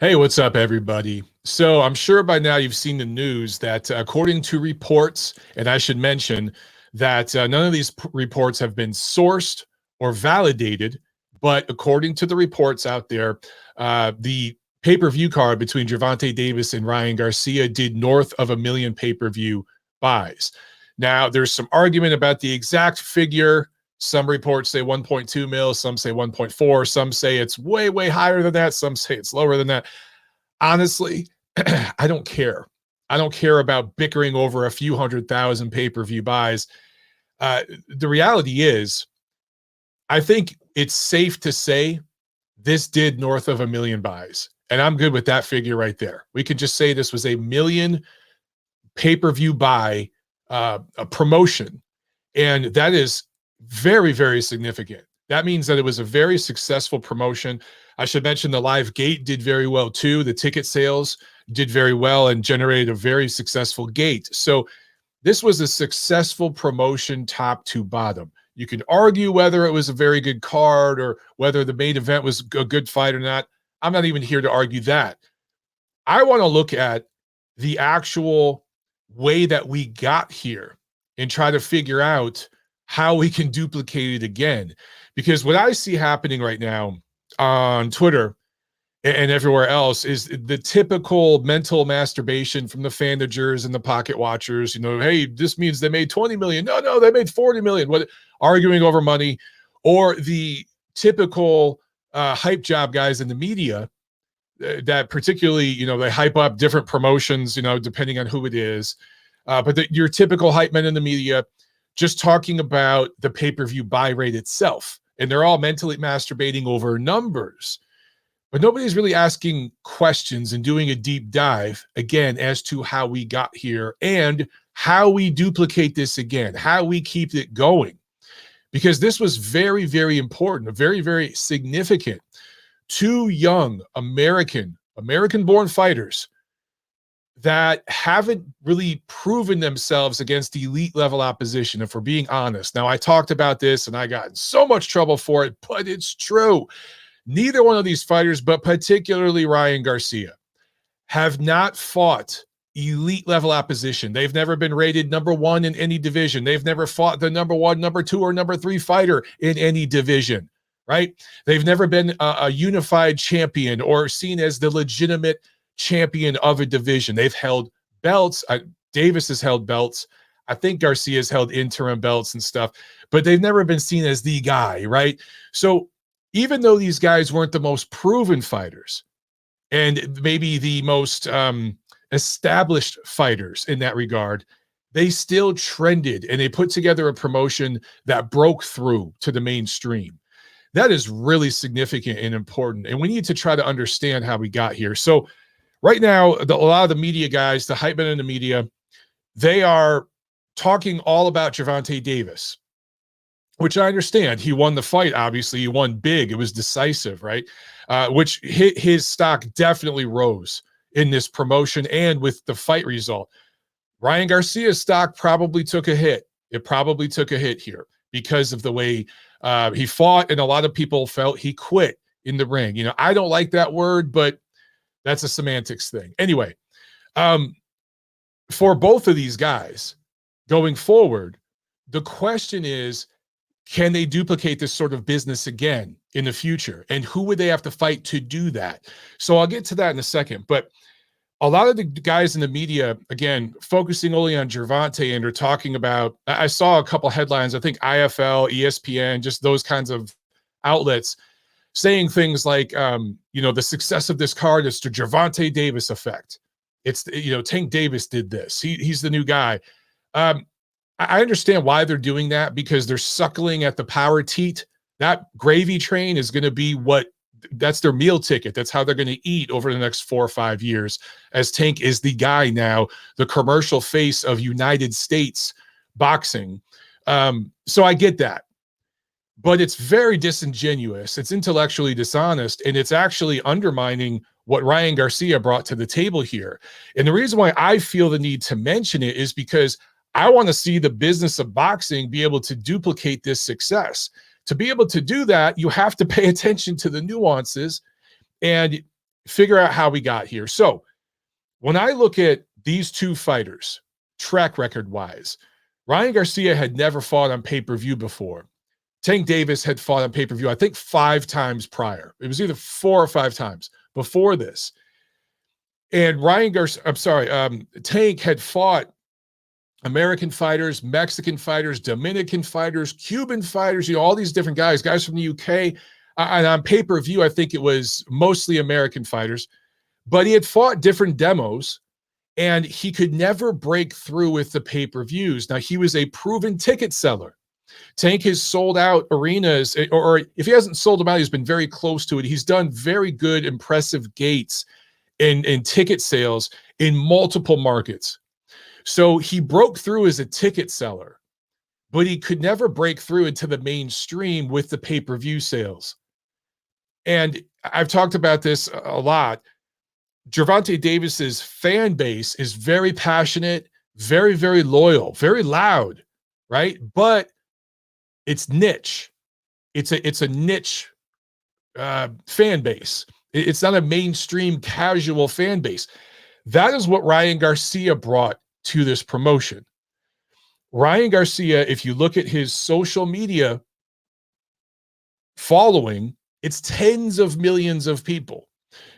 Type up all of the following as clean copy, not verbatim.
Hey, what's up, everybody? So I'm sure by now you've seen the news that according to reports, and I should mention that none of these reports have been sourced or validated, but according to the reports out there, the pay-per-view card between Gervonta Davis and Ryan Garcia did north of 1 million pay-per-view buys. Now, there's some argument about the exact figure. Some reports say 1.2 mil, some say 1.4, some say it's way, way higher than that, some say it's lower than that. Honestly, I don't care. I don't care about bickering over a few 100,000 pay-per-view buys. The reality is, I think it's safe to say this did north of 1 million buys. And I'm good with that figure right there. We could just say this was a million pay-per-view buy a promotion. And that is very, very significant. That means that it was a very successful promotion. I should mention the live gate did very well too. The ticket sales did very well and generated a very successful gate. So this was a successful promotion top to bottom. You can argue whether it was a very good card or whether the main event was a good fight or not. I'm not even here to argue that. I want to look at the actual way that we got here and try to figure out how we can duplicate it again. Because what I see happening right now on Twitter and everywhere else is the typical mental masturbation from the fanagers and the pocket watchers. You know, hey, this means they made 20 million. No, they made 40 million. What, arguing over money, or the typical hype job guys in the media that particularly, you know, they hype up different promotions, you know, depending on who it is. But your typical hype men in the media just talking about the pay-per-view buy rate itself. And they're all mentally masturbating over numbers. But nobody's really asking questions and doing a deep dive, again, as to how we got here and how we duplicate this again, how we keep it going. Because this was very, very important, very, very significant. Two young American-born fighters that haven't really proven themselves against elite level opposition, if we're being honest. Now, I talked about this and I got in so much trouble for it, but it's true. Neither one of these fighters, but particularly Ryan Garcia, have not fought elite level opposition. They've never been rated #1 in any division. They've never fought the #1, #2, or #3 fighter in any division, right? They've never been a unified champion or seen as the legitimate champion of a division. They've held belts. Davis has held belts. I think Garcia's held interim belts and stuff, but they've never been seen as the guy, right? So even though these guys weren't the most proven fighters and maybe the most established fighters in that regard, they still trended and they put together a promotion that broke through to the mainstream. That is really significant and important. And we need to try to understand how we got here. So right now, a lot of the media guys, the hype men in the media, they are talking all about Gervonta Davis, which I understand. He won the fight, obviously. He won big. It was decisive, right? Which his stock definitely rose in this promotion and with the fight result. Ryan Garcia's stock probably took a hit. It probably took a hit here because of the way he fought, and a lot of people felt he quit in the ring. You know, I don't like that word, but that's a semantics thing. Anyway, for both of these guys going forward, the question is, can they duplicate this sort of business again in the future? And who would they have to fight to do that? So I'll get to that in a second. But a lot of the guys in the media, again, focusing only on Gervonta and are talking about, I saw a couple headlines, I think IFL, ESPN, just those kinds of outlets saying things like, you know, the success of this card is the Gervonta Davis effect. It's, you know, Tank Davis did this. He's the new guy. I understand why they're doing that, because they're suckling at the power teat. That gravy train is going to be that's their meal ticket. That's how they're going to eat over the next 4 or 5 years, as Tank is the guy now, the commercial face of United States boxing. So I get that. But it's very disingenuous. It's intellectually dishonest, and it's actually undermining what Ryan Garcia brought to the table here. And the reason why I feel the need to mention it is because I want to see the business of boxing be able to duplicate this success. To be able to do that, you have to pay attention to the nuances. And figure out how we got here. So when I look at these two fighters, track record wise, Ryan Garcia had never fought on pay-per-view before. Tank Davis had fought on pay-per-view, I think 5 times prior. It was either 4 or 5 times before this. And Tank had fought American fighters, Mexican fighters, Dominican fighters, Cuban fighters, all these different guys from the UK. And on pay-per-view, I think it was mostly American fighters. But he had fought different demos, and he could never break through with the pay-per-views. Now, he was a proven ticket seller. Tank has sold out arenas, or if he hasn't sold them out, he's been very close to it. He's done very good, impressive gates in ticket sales in multiple markets. So he broke through as a ticket seller, but he could never break through into the mainstream with the pay-per-view sales. And I've talked about this a lot. Gervonta Davis's fan base is very passionate, very, very loyal, very loud, right? But it's niche. It's a niche fan base. It's not a mainstream casual fan base. That is what Ryan Garcia brought to this promotion. Ryan Garcia, if you look at his social media following, it's tens of millions of people.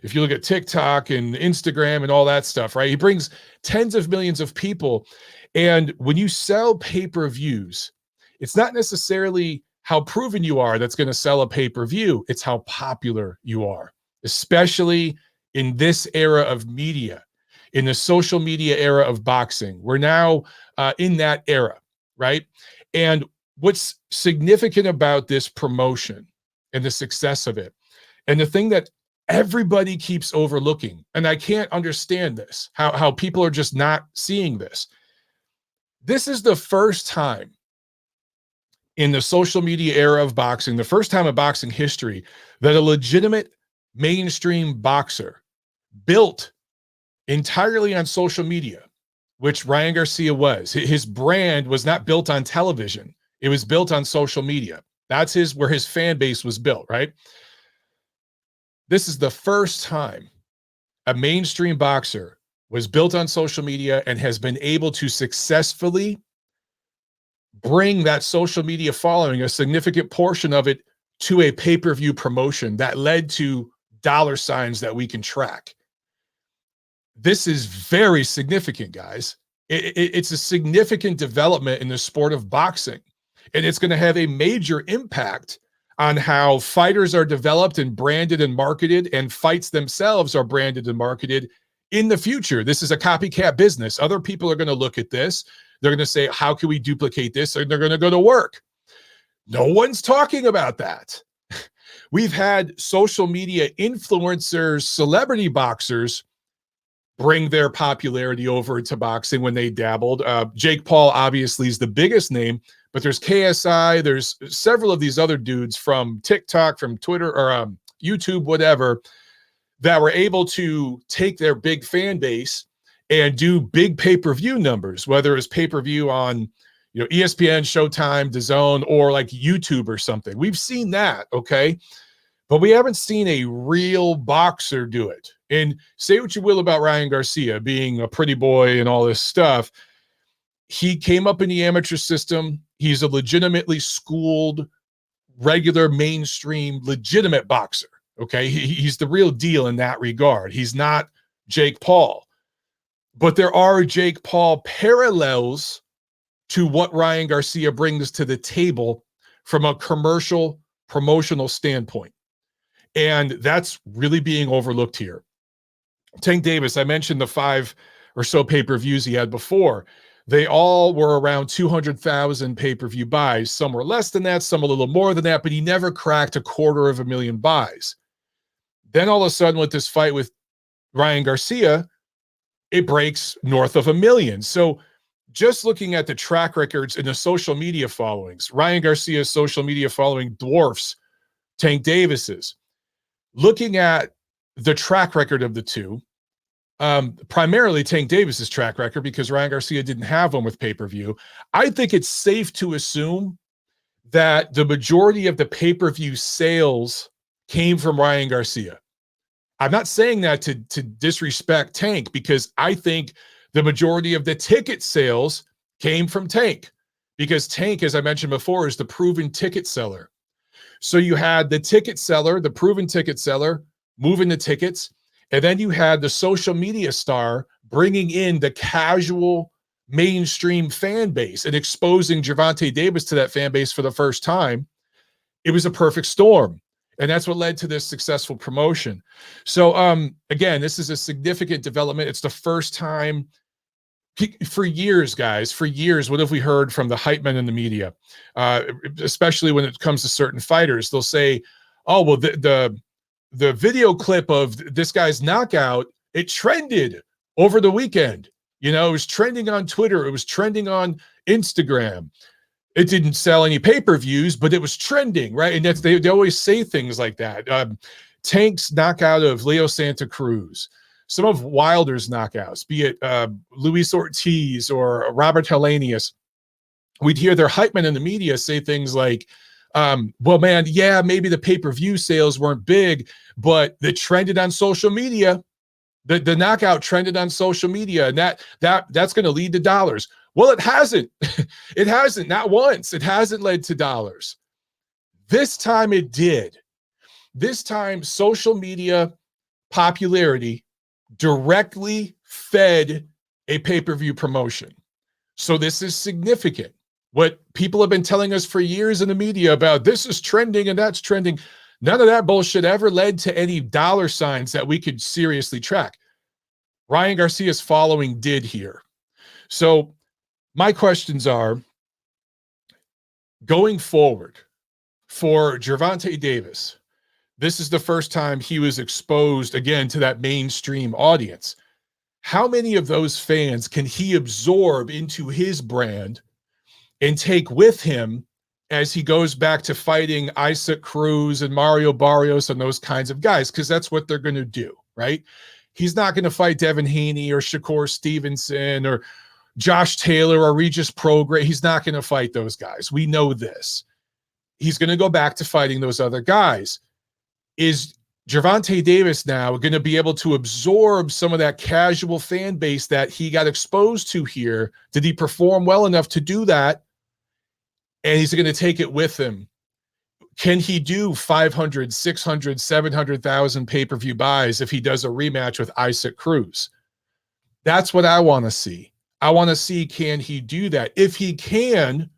If you look at TikTok and Instagram and all that stuff, right? He brings tens of millions of people. And when you sell pay-per-views, it's not necessarily how proven you are that's going to sell a pay-per-view. It's how popular you are, especially in this era of media, in the social media era of boxing. We're now in that era, right? And what's significant about this promotion and the success of it, and the thing that everybody keeps overlooking, and I can't understand this, how people are just not seeing this. This is the first time in the social media era of boxing, the first time in boxing history, that a legitimate mainstream boxer built entirely on social media, which Ryan Garcia was. His brand was not built on television. It was built on social media. That's where his fan base was built, right? This is the first time a mainstream boxer was built on social media and has been able to successfully bring that social media following, a significant portion of it, to a pay-per-view promotion that led to dollar signs that we can track. This is very significant, guys. It's a significant development in the sport of boxing, and it's going to have a major impact on how fighters are developed and branded and marketed, and fights themselves are branded and marketed in the future. This is a copycat business. Other people are going to look at this. They're going to say, how can we duplicate this? And they're going to go to work. No one's talking about that. We've had social media influencers, celebrity boxers, bring their popularity over to boxing when they dabbled. Jake Paul obviously is the biggest name, but there's KSI, there's several of these other dudes from TikTok, from Twitter, or YouTube, whatever, that were able to take their big fan base and do big pay-per-view numbers, whether it's pay-per-view on ESPN, Showtime, DAZN, or like YouTube or something. We've seen that, okay? But we haven't seen a real boxer do it. And say what you will about Ryan Garcia being a pretty boy and all this stuff. He came up in the amateur system. He's a legitimately schooled, regular, mainstream, legitimate boxer. Okay, he's the real deal in that regard. He's not Jake Paul. But there are Jake Paul parallels to what Ryan Garcia brings to the table from a commercial, promotional standpoint. And that's really being overlooked here. Tank Davis, I mentioned the 5 or so pay-per-views he had before. They all were around 200,000 pay-per-view buys. Some were less than that, some a little more than that, but he never cracked 250,000 buys. Then all of a sudden, with this fight with Ryan Garcia, it breaks north of 1 million. So just looking at the track records and the social media followings, Ryan Garcia's social media following dwarfs Tank Davis's. Looking at the track record of the two, primarily Tank Davis's track record, because Ryan Garcia didn't have one with pay-per-view, I think it's safe to assume that the majority of the pay-per-view sales came from Ryan Garcia. I'm not saying that to disrespect Tank, because I think the majority of the ticket sales came from Tank, because Tank, as I mentioned before, is the proven ticket seller. So you had the ticket seller, the proven ticket seller, moving the tickets, and then you had the social media star bringing in the casual mainstream fan base and exposing Gervonta Davis to that fan base for the first time. It was a perfect storm. And that's what led to this successful promotion. So again, this is a significant development. It's the first time for years, guys, for years, what have we heard from the hype men in the media? Especially when it comes to certain fighters, they'll say, oh, well, the video clip of this guy's knockout, it trended over the weekend. You know, it was trending on Twitter. It was trending on Instagram. It didn't sell any pay-per-views, but it was trending, right? And that's, they always say things like that. Tank's knockout of Leo Santa Cruz, some of Wilder's knockouts, be it Luis Ortiz or Robert Helenius, we'd hear their hype men in the media say things like, well, man, yeah, maybe the pay-per-view sales weren't big, but they trended on social media. The knockout trended on social media, and that's going to lead to dollars. Well, it hasn't. It hasn't, not once. It hasn't led to dollars. This time it did. This time social media popularity directly fed a pay-per-view promotion. So this is significant. What people have been telling us for years in the media about this is trending and that's trending, none of that bullshit ever led to any dollar signs that we could seriously track. Ryan Garcia's following did here. So my questions are, going forward for Gervonta Davis, this is the first time he was exposed again to that mainstream audience. How many of those fans can he absorb into his brand and take with him as he goes back to fighting Isaac Cruz and Mario Barrios and those kinds of guys? Because that's what they're going to do, right? He's not going to fight Devin Haney or Shakur Stevenson or Josh Taylor or Regis Prograis. He's not going to fight those guys. We know this. He's going to go back to fighting those other guys. Is Gervonta Davis now going to be able to absorb some of that casual fan base that he got exposed to here? Did he perform well enough to do that? And he's going to take it with him. Can he do 500, 600, 700,000 pay-per-view buys if he does a rematch with Isaac Cruz? That's what I want to see. I want to see, can he do that? If he can,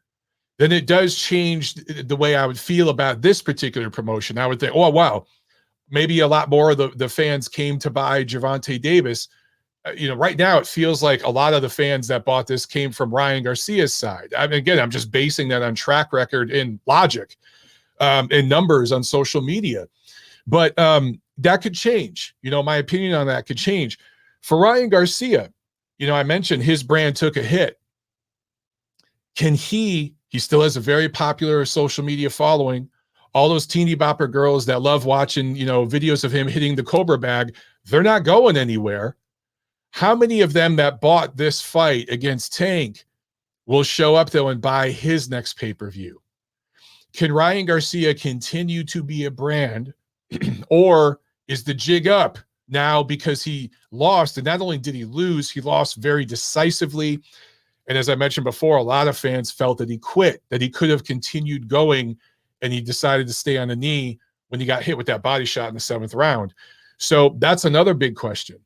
then it does change the way I would feel about this particular promotion. I would think, oh, wow, maybe a lot more of the fans came to buy Gervonta Davis. Right now it feels like a lot of the fans that bought this came from Ryan Garcia's side. I mean, again, I'm just basing that on track record and logic and numbers on social media. But that could change. My opinion on that could change. For Ryan Garcia, I mentioned his brand took a hit. Can he still has a very popular social media following. All those teeny bopper girls that love watching, videos of him hitting the Cobra bag, they're not going anywhere. How many of them that bought this fight against Tank will show up, though, and buy his next pay-per-view? Can Ryan Garcia continue to be a brand, or is the jig up now because he lost? And not only did he lose, he lost very decisively. And as I mentioned before, a lot of fans felt that he quit, that he could have continued going, and he decided to stay on the knee when he got hit with that body shot in the 7th round. So that's another big question.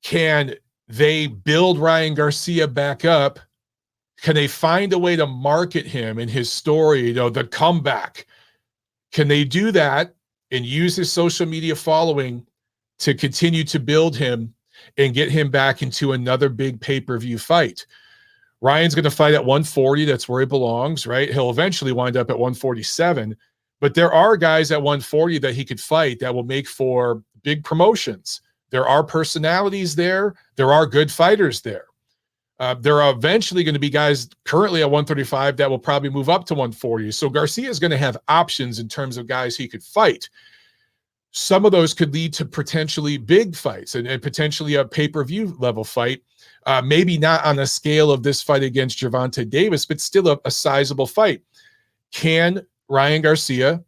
Can they build Ryan Garcia back up? Can they find a way to market him and his story, the comeback? Can they do that and use his social media following to continue to build him and get him back into another big pay-per-view fight? Ryan's going to fight at 140. That's where he belongs, right? He'll eventually wind up at 147. But there are guys at 140 that he could fight that will make for big promotions. There are personalities there. There are good fighters there. There are eventually going to be guys currently at 135 that will probably move up to 140. So Garcia is going to have options in terms of guys he could fight. Some of those could lead to potentially big fights and potentially a pay-per-view level fight. Maybe not on the scale of this fight against Gervonta Davis, but still a sizable fight. Can Ryan Garcia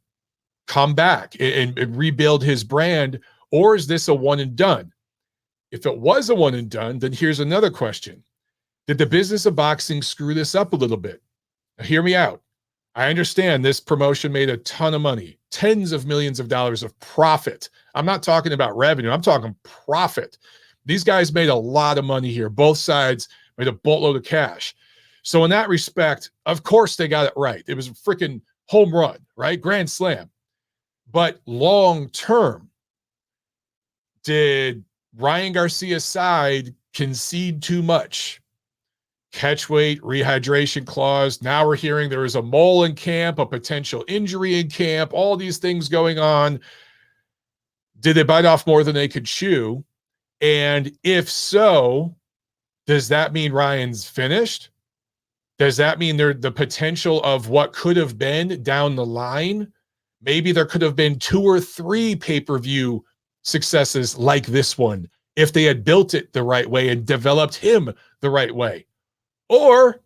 come back and rebuild his brand, or is this a one and done? If it was a one and done, then here's another question. Did the business of boxing screw this up a little bit? Now, hear me out. I understand this promotion made a ton of money, tens of millions of dollars of profit. I'm not talking about revenue. I'm talking profit. These guys made a lot of money here. Both sides made a boatload of cash. So in that respect, of course they got it right. It was a freaking home run, right? Grand slam. But long term, did Ryan Garcia's side concede too much? Catch weight, rehydration clause. Now we're hearing there is a mole in camp, a potential injury in camp, all these things going on. Did they bite off more than they could chew? And if so, does that mean Ryan's finished? Does that mean the potential of what could have been down the line? Maybe there could have been 2 or 3 pay-per-view successes like this one if they had built it the right way and developed him the right way. Or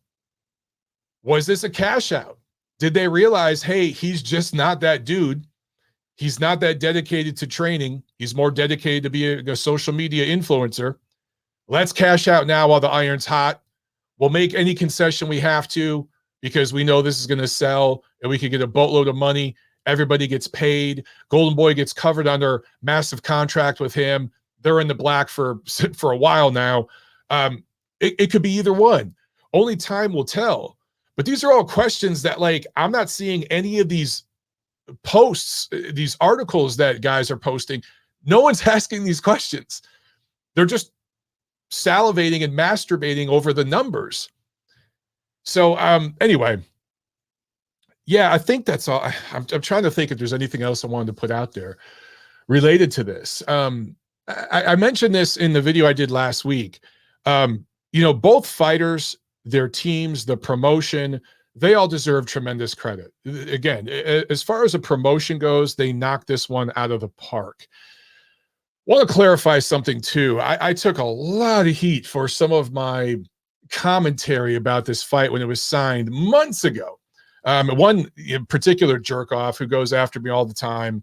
was this a cash out? Did they realize, hey, he's just not that dude. He's not that dedicated to training. He's more dedicated to be a social media influencer. Let's cash out now while the iron's hot. We'll make any concession we have to because we know this is going to sell and we can get a boatload of money. Everybody gets paid. Golden Boy gets covered under massive contract with him. They're in the black for a while now. It could be either one. Only time will tell. But these are all questions that, like, I'm not seeing any of these posts, these articles that guys are posting. No one's asking these questions. They're just salivating and masturbating over the numbers. So anyway, yeah, I think that's all. I'm trying to think if there's anything else I wanted to put out there related to this. I mentioned this in the video I did last week. Both fighters, their teams, the promotion, they all deserve tremendous credit. Again, as far as a promotion goes, they knocked this one out of the park. Want to clarify something too. I took a lot of heat for some of my commentary about this fight when it was signed months ago. One in particular jerk off who goes after me all the time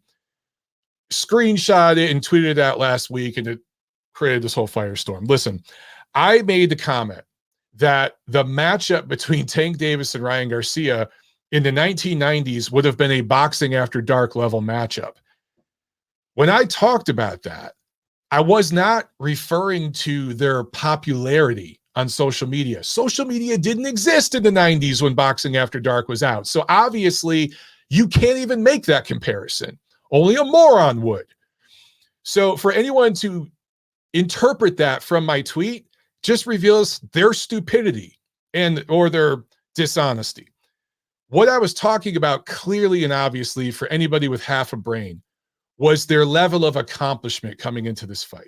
screenshot it and tweeted it out last week, and it created this whole firestorm. Listen, I made the comment that the matchup between Tank Davis and Ryan Garcia in the 1990s would have been a boxing after dark level matchup. When I talked about that, I was not referring to their popularity on social media. Social media didn't exist in the 90s when Boxing After Dark was out. So obviously, you can't even make that comparison. Only a moron would. So for anyone to interpret that from my tweet just reveals their stupidity or their dishonesty. What I was talking about clearly and obviously for anybody with half a brain was their level of accomplishment coming into this fight.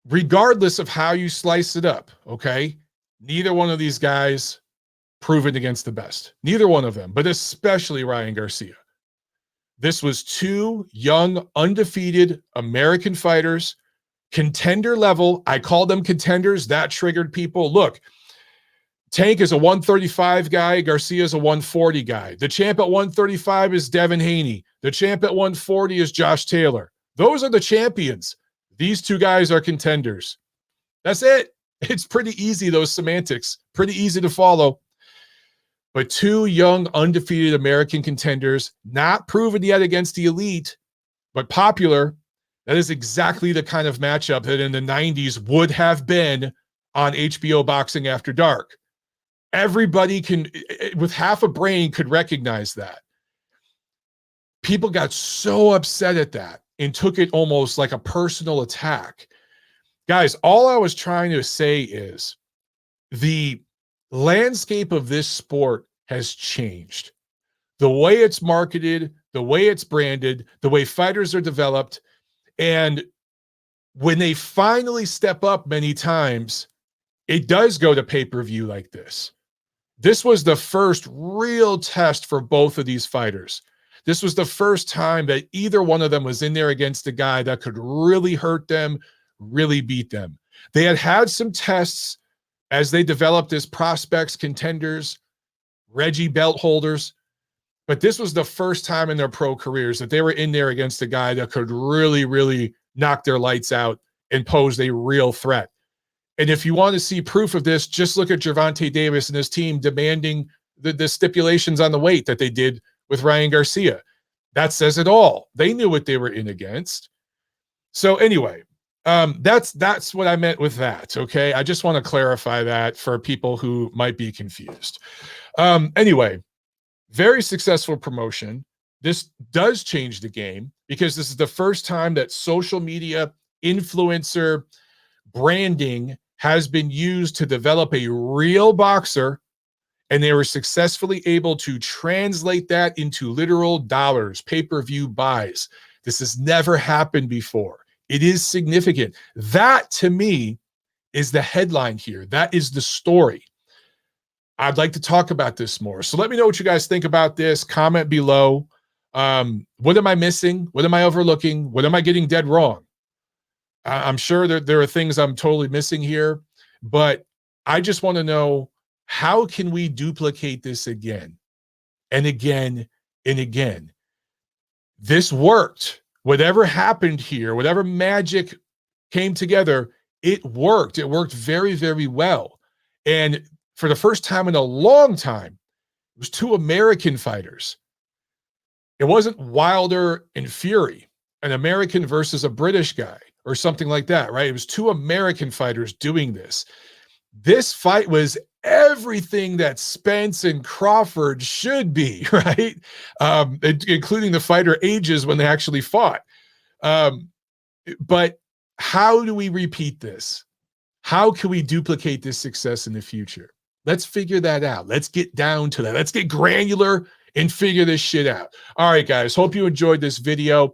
Regardless of how you slice it up, okay? Neither one of these guys proven against the best. Neither one of them, but especially Ryan Garcia. This was 2 young, undefeated American fighters, contender level. I call them contenders. That triggered people. Look, Tank is a 135 guy. Garcia is a 140 guy. The champ at 135 is Devin Haney. The champ at 140 is Josh Taylor. Those are the champions. These 2 guys are contenders. That's it. It's pretty easy, those semantics. Pretty easy to follow. But 2 young, undefeated American contenders, not proven yet against the elite, but popular. That is exactly the kind of matchup that in the 90s would have been on HBO Boxing After Dark. Everybody can, with half a brain, could recognize that. People got so upset at that and took it almost like a personal attack. Guys, all I was trying to say is the landscape of this sport has changed. The way it's marketed, the way it's branded, the way fighters are developed, and when they finally step up many times, it does go to pay-per-view like this. This was the first real test for both of these fighters. This was the first time that either one of them was in there against a guy that could really hurt them, really beat them. They had some tests as they developed as prospects, contenders, Reggie belt holders. But this was the first time in their pro careers that they were in there against a guy that could really, really knock their lights out and pose a real threat. And if you want to see proof of this, just look at Gervonta Davis and his team demanding the stipulations on the weight that they did with Ryan Garcia. That says it all. They knew what they were in against. So anyway, that's what I meant with that. Okay, I just want to clarify that for people who might be confused. Anyway, very successful promotion. This does change the game because this is the first time that social media influencer branding has been used to develop a real boxer, and they were successfully able to translate that into literal dollars, pay-per-view buys. This has never happened before. It is significant. That, to me, is the headline here. That is the story. I'd like to talk about this more. So let me know what you guys think about this. Comment below. What am I missing? What am I overlooking? What am I getting dead wrong? I'm sure there are things I'm totally missing here, but I just want to know, how can we duplicate this again and again and again? This worked. Whatever happened here, whatever magic came together, it worked. It worked very, very well. And for the first time in a long time, it was two American fighters. It wasn't Wilder and Fury, an American versus a British guy or something like that, right? It was two American fighters doing this. This fight was everything that Spence and Crawford should be, right? Including the fighter ages when they actually fought. But how do we repeat this? How can we duplicate this success in the future? Let's figure that out. Let's get down to that. Let's get granular and figure this shit out. All right, guys. Hope you enjoyed this video.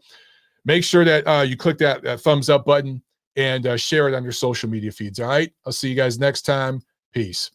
Make sure that you click that thumbs up button and share it on your social media feeds. All right. I'll see you guys next time. Peace.